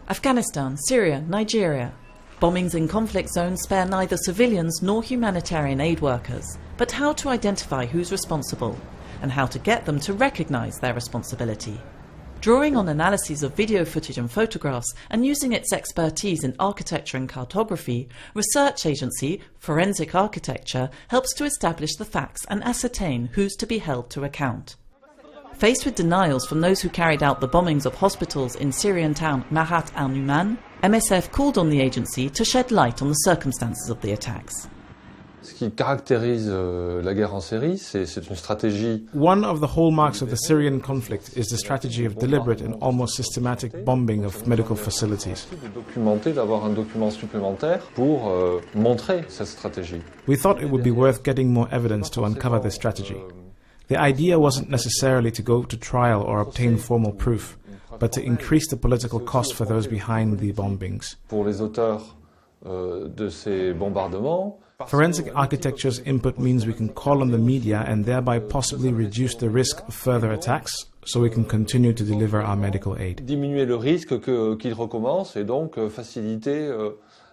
Afghanistan, Syria, Nigeria. Bombings in conflict zones spare neither civilians nor humanitarian aid workers. But how to identify who's responsible, and how to get them to recognise their responsibility? Drawing on analyses of video footage and photographs and using its expertise in architecture and cartography, research agency Forensic Architecture helps to establish the facts and ascertain who's to be held to account. Faced with denials from those who carried out the bombings of hospitals in Syrian town Ma'arat Al Numan, MSF called on the agency to shed light on the circumstances of the attacks. Ce qui caractérise la guerre en Syrie, c'est une stratégie. One of the hallmarks of the Syrian conflict is the strategy of deliberate and almost systematic bombing of medical facilities. Documenter, d'avoir un document supplémentaire pour montrer cette stratégie. We thought it would be worth getting more evidence to uncover this strategy. The idea wasn't necessarily to go to trial or obtain formal proof, but to increase the political cost for those behind the bombings. Pour les auteurs de ces bombardements, Forensic architecture's input means we can call on the media and thereby possibly reduce the risk of further attacks, so we can continue to deliver our medical aid. Diminuer le risque qu'ils recommencent et donc faciliter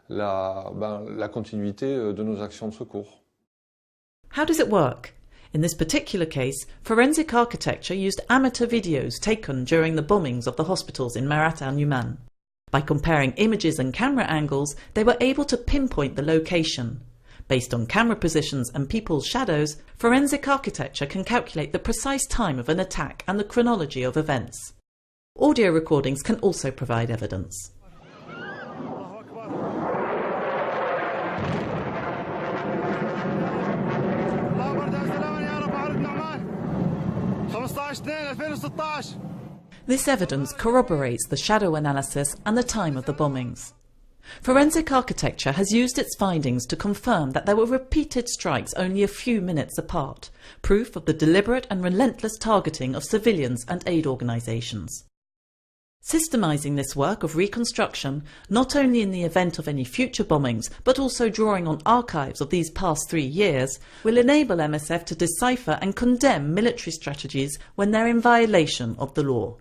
la continuité de nos actions de secours. How does it work? In this particular case, Forensic Architecture used amateur videos taken during the bombings of the hospitals in Ma'arat Al Numan. By comparing images and camera angles, they were able to pinpoint the location. Based on camera positions and people's shadows, Forensic Architecture can calculate the precise time of an attack and the chronology of events. Audio recordings can also provide evidence. This evidence corroborates the shadow analysis and the time of the bombings. Forensic Architecture has used its findings to confirm that there were repeated strikes only a few minutes apart, proof of the deliberate and relentless targeting of civilians and aid organisations. Systemizing this work of reconstruction, not only in the event of any future bombings, but also drawing on archives of these past 3 years, will enable MSF to decipher and condemn military strategies when they're in violation of the law.